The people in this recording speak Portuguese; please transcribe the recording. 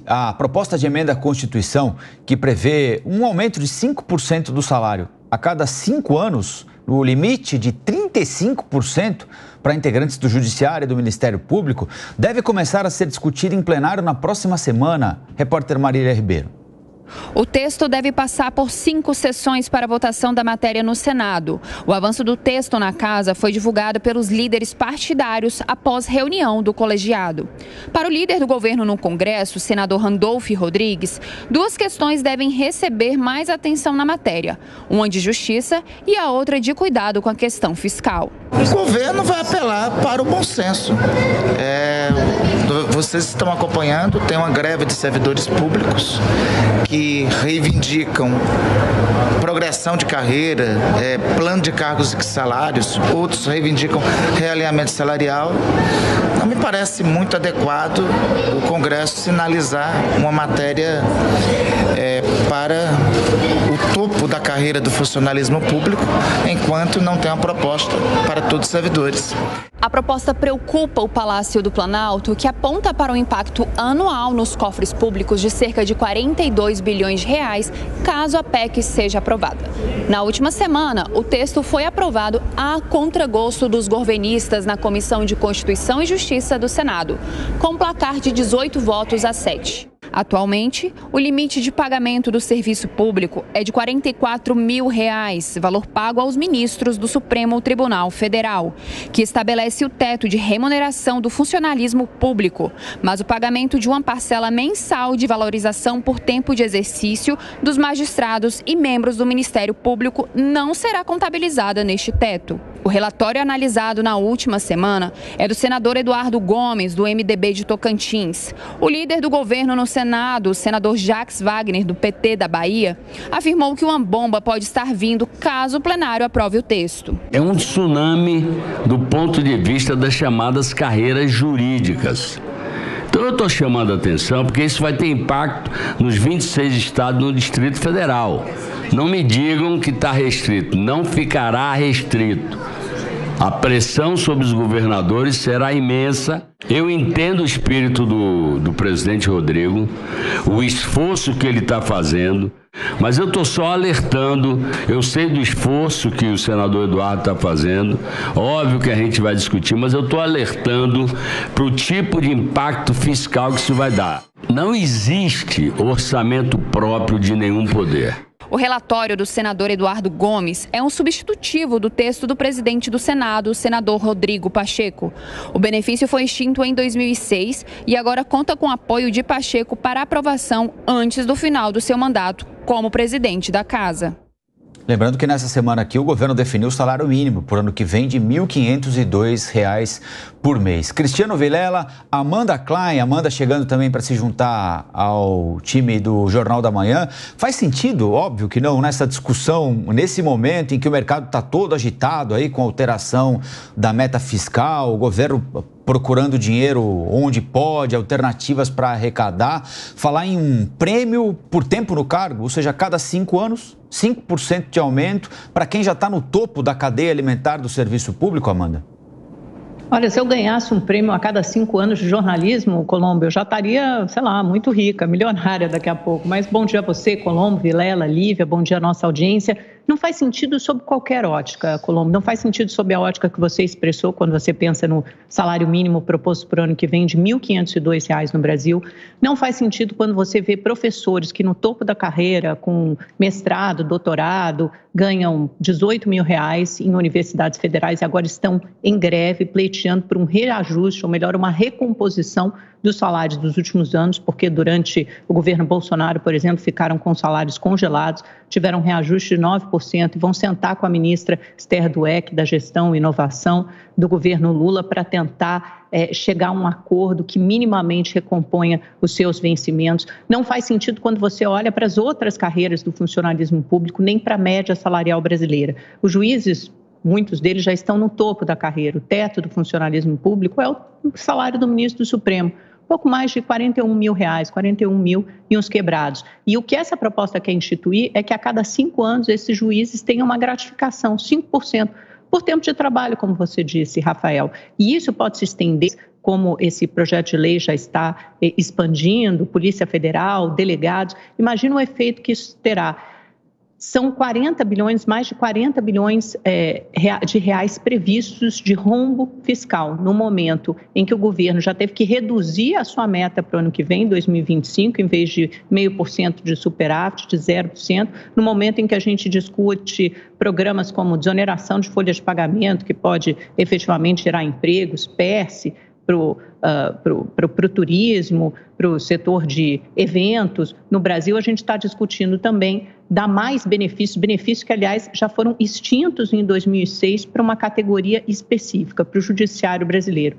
a proposta de emenda à Constituição que prevê um aumento de 5% do salário a cada 5 anos, no limite de 35% para integrantes do Judiciário e do Ministério Público, deve começar a ser discutida em plenário na próxima semana. Repórter Marília Ribeiro. O texto deve passar por 5 sessões para votação da matéria no Senado. O avanço do texto na Casa foi divulgado pelos líderes partidários após reunião do colegiado. Para o líder do governo no Congresso, o senador Randolph Rodrigues, 2 questões devem receber mais atenção na matéria. Uma de justiça e a outra de cuidado com a questão fiscal. O governo vai apelar para o bom senso. Vocês estão acompanhando, tem uma greve de servidores públicos que reivindicam progressão de carreira, plano de cargos e salários, outros reivindicam realinhamento salarial. Não me parece muito adequado o Congresso sinalizar uma matéria para o topo da carreira do funcionalismo público, enquanto não tem uma proposta para todos os servidores. A proposta preocupa o Palácio do Planalto, que aponta para um impacto anual nos cofres públicos de cerca de 42 bilhões de reais, caso a PEC seja aprovada. Na última semana, o texto foi aprovado a contragosto dos governistas na Comissão de Constituição e Justiça do Senado, com um placar de 18 votos a 7. Atualmente, o limite de pagamento do serviço público é de R$ 44 mil, valor pago aos ministros do Supremo Tribunal Federal, que estabelece o teto de remuneração do funcionalismo público, mas o pagamento de uma parcela mensal de valorização por tempo de exercício dos magistrados e membros do Ministério Público não será contabilizada neste teto. O relatório analisado na última semana é do senador Eduardo Gomes, do MDB de Tocantins. O líder do governo no Senado, o senador Jacques Wagner, do PT da Bahia, afirmou que uma bomba pode estar vindo caso o plenário aprove o texto. É um tsunami do ponto de vista das chamadas carreiras jurídicas. Então eu estou chamando a atenção porque isso vai ter impacto nos 26 estados no Distrito Federal. Não me digam que está restrito, não ficará restrito. A pressão sobre os governadores será imensa. Eu entendo o espírito do presidente Rodrigo, o esforço que ele está fazendo, mas eu estou só alertando. Eu sei do esforço que o senador Eduardo está fazendo, óbvio que a gente vai discutir, mas eu estou alertando para o tipo de impacto fiscal que isso vai dar. Não existe orçamento próprio de nenhum poder. O relatório do senador Eduardo Gomes é um substitutivo do texto do presidente do Senado, o senador Rodrigo Pacheco. O benefício foi extinto em 2006 e agora conta com apoio de Pacheco para aprovação antes do final do seu mandato como presidente da Casa. Lembrando que nessa semana aqui o governo definiu o salário mínimo por ano que vem de R$ 1.502 por mês. Cristiano Vilela, Amanda Klein, Amanda chegando também para se juntar ao time do Jornal da Manhã. Faz sentido, óbvio que não, nessa discussão, nesse momento em que o mercado está todo agitado aí com a alteração da meta fiscal, o governo procurando dinheiro onde pode, alternativas para arrecadar, falar em um prêmio por tempo no cargo, ou seja, a cada 5 anos, 5% de aumento para quem já está no topo da cadeia alimentar do serviço público, Amanda? Olha, se eu ganhasse um prêmio a cada 5 anos de jornalismo, Colombo, eu já estaria, sei lá, muito rica, milionária daqui a pouco. Mas bom dia a você, Colombo, Vilela, Lívia, bom dia à nossa audiência. Não faz sentido sob qualquer ótica, Colombo, não faz sentido sob a ótica que você expressou quando você pensa no salário mínimo proposto para o ano que vem de R$ 1.502 no Brasil. Não faz sentido quando você vê professores que no topo da carreira, com mestrado, doutorado, ganham R$ 18 mil em universidades federais e agora estão em greve, pleiteando por um reajuste, ou melhor, uma recomposição dos salários dos últimos anos, porque durante o governo Bolsonaro, por exemplo, ficaram com salários congelados, tiveram um reajuste de 9% e vão sentar com a ministra Esther Dweck, da Gestão e Inovação do governo Lula, para tentar chegar a um acordo que minimamente recomponha os seus vencimentos. Não faz sentido quando você olha para as outras carreiras do funcionalismo público, nem para a média salarial brasileira. Os juízes, muitos deles já estão no topo da carreira. O teto do funcionalismo público é o salário do ministro do Supremo. Pouco mais de R$ 41 mil, 41 mil e uns quebrados. E o que essa proposta quer instituir é que a cada 5 anos esses juízes tenham uma gratificação, 5%, por tempo de trabalho, como você disse, Rafael. E isso pode se estender como esse projeto de lei já está expandindo, Polícia Federal, delegados, imagina o efeito que isso terá. São 40 bilhões, mais de 40 bilhões de reais previstos de rombo fiscal, no momento em que o governo já teve que reduzir a sua meta para o ano que vem, 2025, em vez de 0,5% de superávit, de 0%, no momento em que a gente discute programas como desoneração de folhas de pagamento, que pode efetivamente gerar empregos, PERSE, para o turismo, para o setor de eventos. No Brasil, a gente está discutindo também dar mais benefícios que, aliás, já foram extintos em 2006 para uma categoria específica, para o judiciário brasileiro.